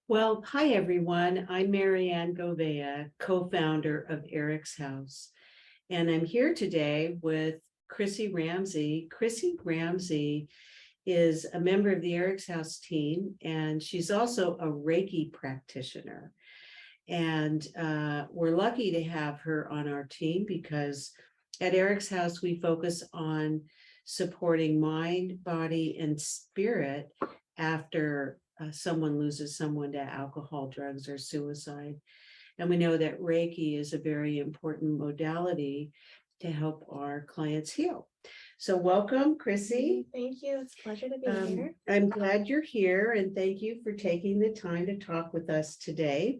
Well, hi everyone. I'm Marianne Govea, co-founder of EricsHouse, and I'm here today with Krisie Ramsey. Krisie Ramsey is a member of the EricsHouse team, and she's also a Reiki practitioner. And we're lucky to have her on our team because at EricsHouse we focus on supporting mind, body, and spirit after someone loses someone to alcohol, drugs, or suicide. And we know that Reiki is a very important modality to help our clients heal. So welcome, Krisie. Thank you. It's a pleasure to be here. I'm glad you're here, and thank you for taking the time to talk with us today.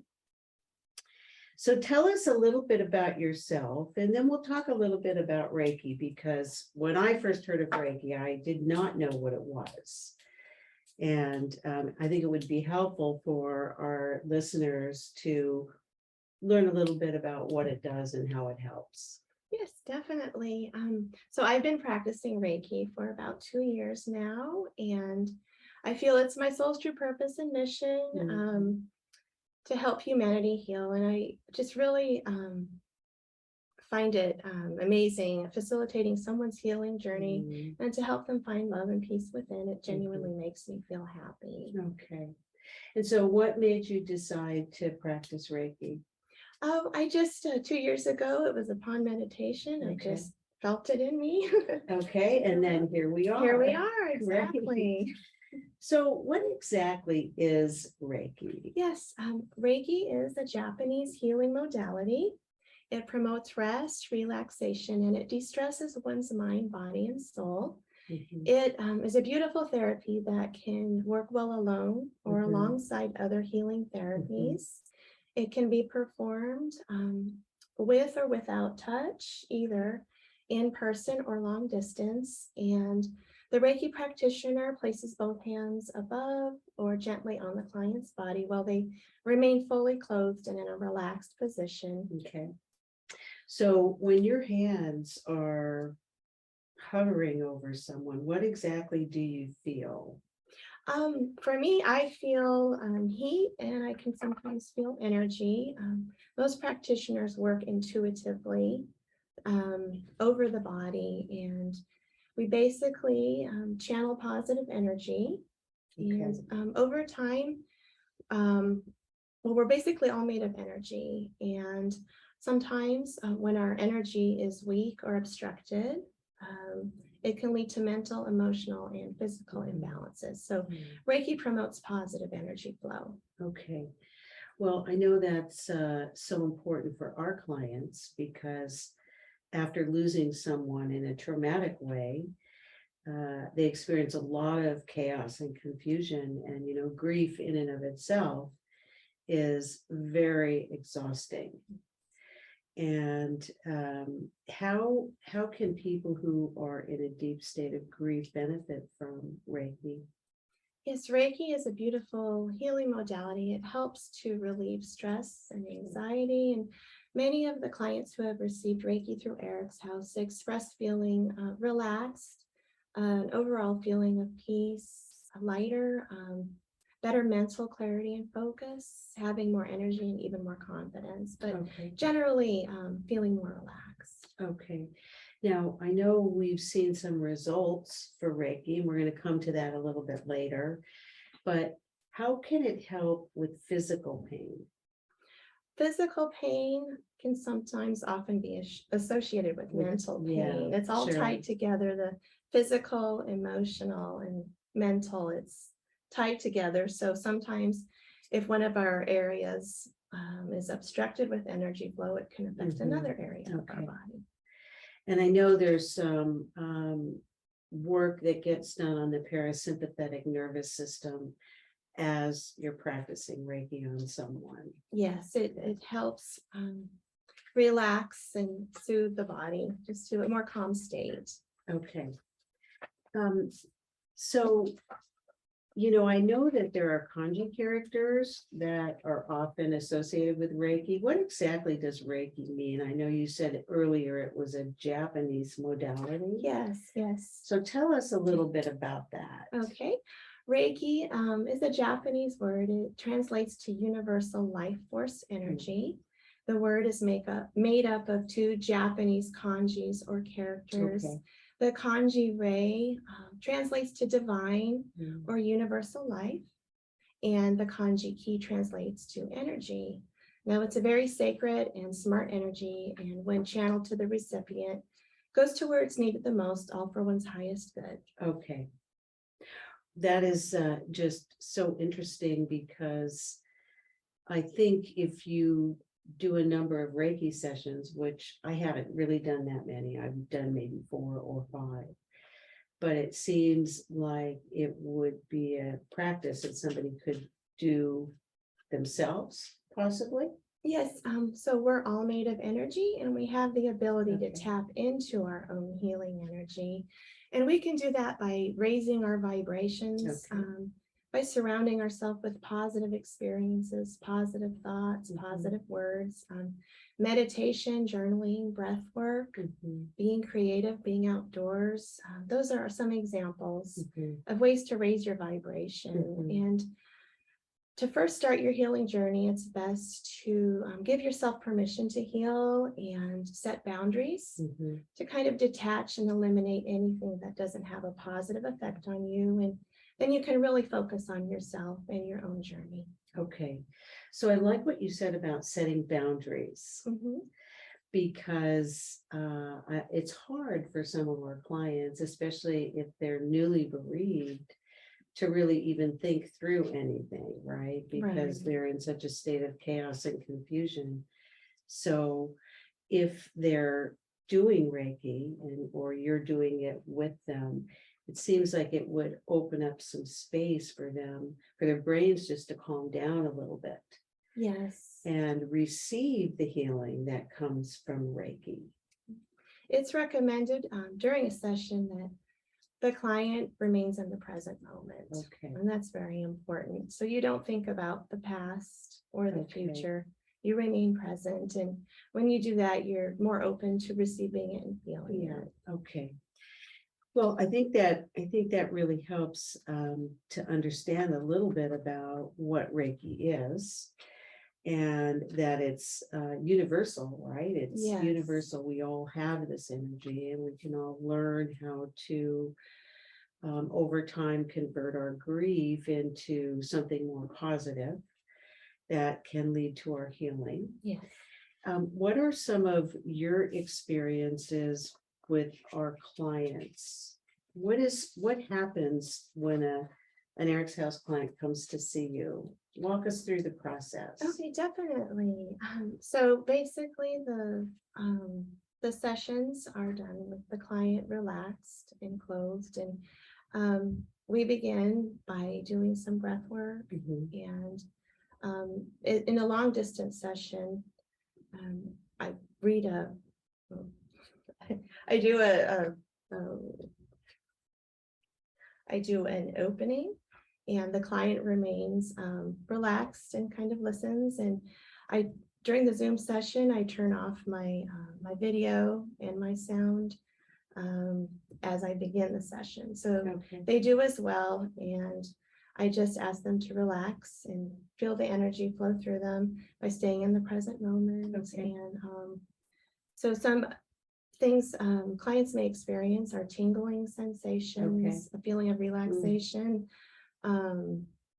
So tell us a little bit about yourself, and then we'll talk a little bit about Reiki, because when I first heard of Reiki, I did not know what it was. And I think it would be helpful for our listeners to learn a little bit about what it does and how it helps. Yes, definitely. So I've been practicing Reiki for about 2 years now, and I feel it's my soul's true purpose and mission to help humanity heal. And I just really find it amazing facilitating someone's healing journey and to help them find love and peace within. It genuinely makes me feel happy. Okay. And so what made you decide to practice Reiki? Oh, I just 2 years ago, it was upon meditation. Okay. I just felt it in me. Okay, and then here we are. Here we are, exactly. So what exactly is Reiki? Yes, Reiki is a Japanese healing modality. It promotes rest, relaxation, and it de-stresses one's mind, body, and soul. It is a beautiful therapy that can work well alone or alongside other healing therapies. It can be performed with or without touch, either in person or long distance. And the Reiki practitioner places both hands above or gently on the client's body while they remain fully clothed and in a relaxed position. Okay. So when your hands are hovering over someone, what exactly do you feel? For me, I feel heat, and I can sometimes feel energy. Most practitioners work intuitively over the body, and we basically channel positive energy. Okay. And over time, well, we're basically all made of energy, and sometimes when our energy is weak or obstructed, it can lead to mental, emotional, and physical imbalances. So Reiki promotes positive energy flow. Okay. Well, I know that's so important for our clients because after losing someone in a traumatic way, they experience a lot of chaos and confusion, and grief in and of itself is very exhausting. And how can people who are in a deep state of grief benefit from Reiki? Yes, Reiki is a beautiful healing modality. It helps to relieve stress and anxiety. And many of the clients who have received Reiki through EricsHouse express feeling relaxed, an overall feeling of peace, lighter, better mental clarity and focus, having more energy and even more confidence, but generally feeling more relaxed. Okay. Now, I know we've seen some results for Reiki, and we're going to come to that a little bit later, but how can it help with physical pain? Physical pain can sometimes often be associated with mental pain. It's all tied together, the physical, emotional, and mental. It's tied together. So sometimes if one of our areas is obstructed with energy flow, it can affect another area of our body. And I know there's some work that gets done on the parasympathetic nervous system as you're practicing Reiki on someone. Yes, it helps relax and soothe the body, just to a more calm state. Okay. So I know that there are kanji characters that are often associated with Reiki. What exactly does Reiki mean? I know you said earlier it was a Japanese modality. Yes. So tell us a little bit about that. Okay. Reiki is a Japanese word. It translates to universal life force energy. The word is made up of two Japanese kanjis or characters. Okay. The kanji rei translates to divine or universal life, and the kanji ki translates to energy. Now, it's a very sacred and smart energy, and when channeled to the recipient, goes to where it's needed the most, all for one's highest good. Okay. That is just so interesting, because I think if you do a number of Reiki sessions, which I haven't really done that many, I've done maybe 4 or 5, but it seems like it would be a practice that somebody could do themselves, possibly. Yes, so we're all made of energy, and we have the ability Okay. to tap into our own healing energy. And we can do that by raising our vibrations, Okay. by surrounding ourselves with positive experiences, positive thoughts, positive words, meditation, journaling, breath work, being creative, being outdoors. Those are some examples of ways to raise your vibration. And to first start your healing journey, it's best to give yourself permission to heal and set boundaries to kind of detach and eliminate anything that doesn't have a positive effect on you. And then you can really focus on yourself and your own journey. Okay. So I like what you said about setting boundaries, because it's hard for some of our clients, especially if they're newly bereaved, to really even think through anything, right? Because they're in such a state of chaos and confusion. So if they're doing Reiki or you're doing it with them, it seems like it would open up some space for them, for their brains just to calm down a little bit. Yes. And receive the healing that comes from Reiki. It's recommended during a session that the client remains in the present moment. Okay. And that's very important. So you don't think about the past or the future. You remain present. And when you do that, you're more open to receiving it and feeling it. Okay. Well, I think that really helps to understand a little bit about what Reiki is, and that it's universal, right? It's universal. We all have this energy, and we can all learn how to over time convert our grief into something more positive that can lead to our healing. Yes. What are some of your experiences with our clients? What happens when an EricsHouse client comes to see you? Walk us through the process. Okay, definitely. So basically the sessions are done with the client relaxed and closed, and we begin by doing some breath work. And in a long distance session, I read I do an opening, and the client remains relaxed and kind of listens. And during the Zoom session, I turn off my video and my sound as I begin the session. So they do as well, and I just ask them to relax and feel the energy flow through them by staying in the present moment. And so some things clients may experience are tingling sensations, a feeling of relaxation.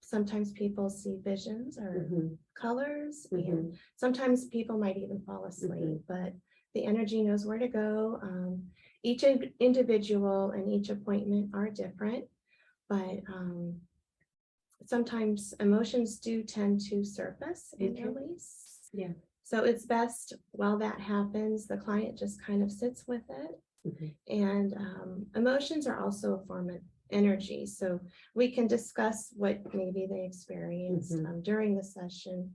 Sometimes people see visions or colors, and sometimes people might even fall asleep, but the energy knows where to go. Each individual and each appointment are different, but sometimes emotions do tend to surface and release. So it's best while that happens, the client just kind of sits with it. And emotions are also a form of energy. So we can discuss what maybe they experienced during the session.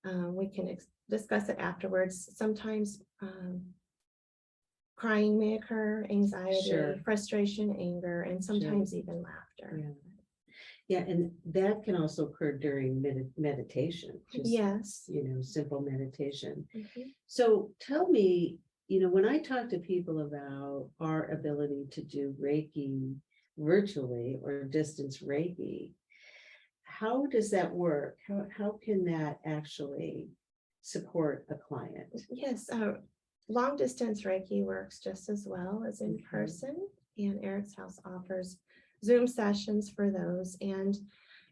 We can discuss it afterwards. Sometimes crying may occur, anxiety, frustration, anger, and sometimes even laughter. And that can also occur during meditation. Just, simple meditation. So tell me, when I talk to people about our ability to do Reiki, virtually or distance Reiki. How does that work? How can that actually support a client? Yes, long distance Reiki works just as well as in Okay. person, and EricsHouse offers Zoom sessions for those. And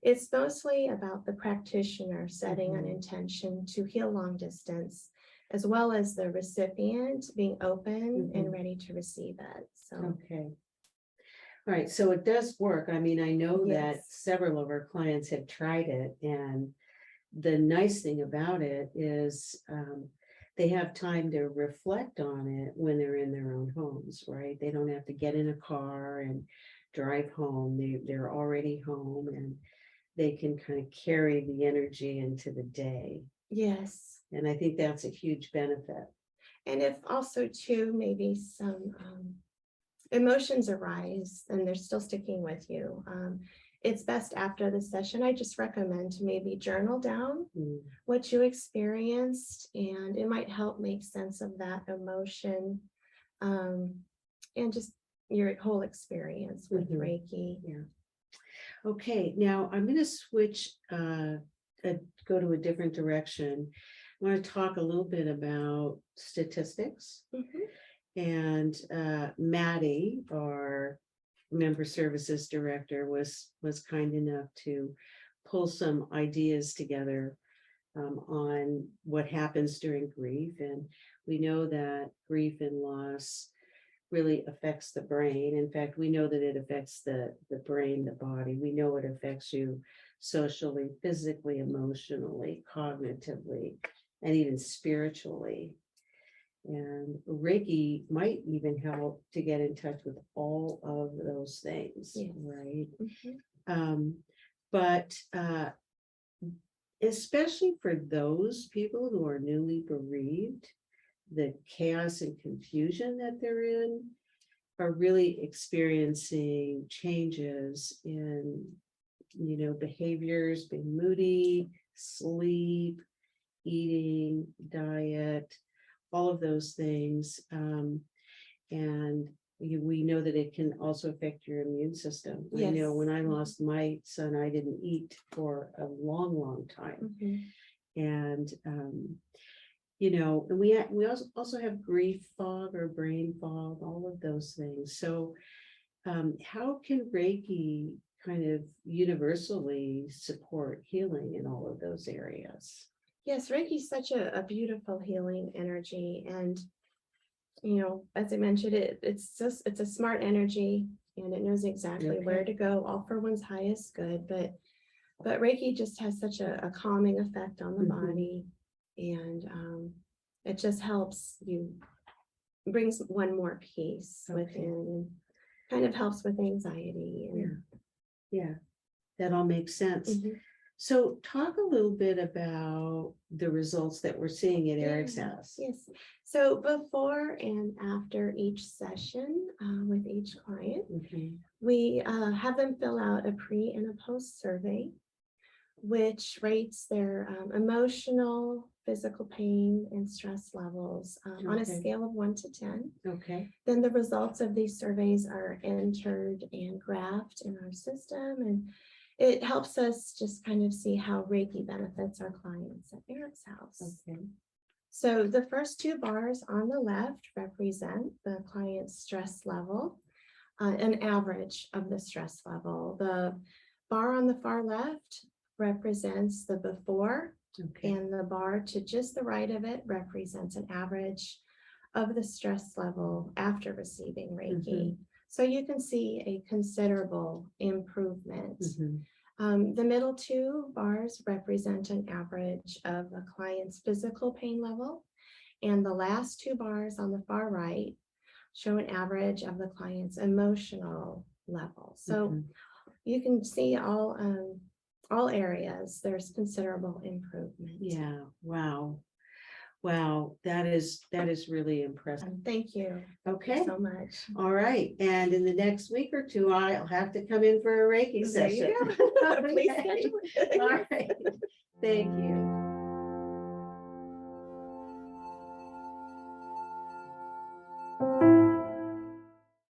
it's mostly about the practitioner setting an intention to heal long distance, as well as the recipient being open and ready to receive it. So, Okay. All right, so it does work. I mean, I know that Yes. several of our clients have tried it, and the nice thing about it is they have time to reflect on it when they're in their own homes, right? They don't have to get in a car and drive home. They're already home, and they can kind of carry the energy into the day. yes. And I think that's a huge benefit. And if also too, maybe some emotions arise and they're still sticking with you, it's best after the session. I just recommend to maybe journal down Mm. what you experienced, and it might help make sense of that emotion, and just your whole experience with Reiki. Yeah. Okay, now I'm going to switch, go to a different direction. I want to talk a little bit about statistics. And Maddie, our member services director, was kind enough to pull some ideas together on what happens during grief. And we know that grief and loss really affects the brain. In fact, we know that it affects the brain, the body. We know it affects you socially, physically, emotionally, cognitively, and even spiritually. And Reiki might even help to get in touch with all of those things, Yes. right? But especially for those people who are newly bereaved, the chaos and confusion that they're in are really experiencing changes in, behaviors, being moody, sleep, eating, diet, all of those things. And we know that it can also affect your immune system. I know Yes. when I lost my son, I didn't eat for a long, long time. And, and we also have grief fog or brain fog, all of those things. So how can Reiki kind of universally support healing in all of those areas? Yes, Reiki is such a beautiful healing energy. And, as I mentioned, it's a smart energy, and it knows exactly where to go, all for one's highest good. But Reiki just has such a calming effect on the body. And it just helps you, brings one more peace within, and kind of helps with anxiety. And, Yeah, that all makes sense. So talk a little bit about the results that we're seeing at EricsHouse. Yes. So before and after each session with each client, we have them fill out a pre and a post survey, which rates their emotional, physical pain, and stress levels on a scale of 1 to 10. Then the results of these surveys are entered and graphed in our system, and it helps us just kind of see how Reiki benefits our clients at EricsHouse. So the first two bars on the left represent the client's stress level, an average of the stress level. The bar on the far left represents the before, and the bar to just the right of it represents an average of the stress level after receiving Reiki. So you can see a considerable improvement. The middle two bars represent an average of a client's physical pain level, and the last two bars on the far right show an average of the client's emotional level. So you can see all areas, there's considerable improvement. Yeah, wow. That is really impressive. Thank you. Okay. Thank you so much. All right. And in the next week or two, I'll have to come in for a Reiki session. Please schedule it. All right. Thank you.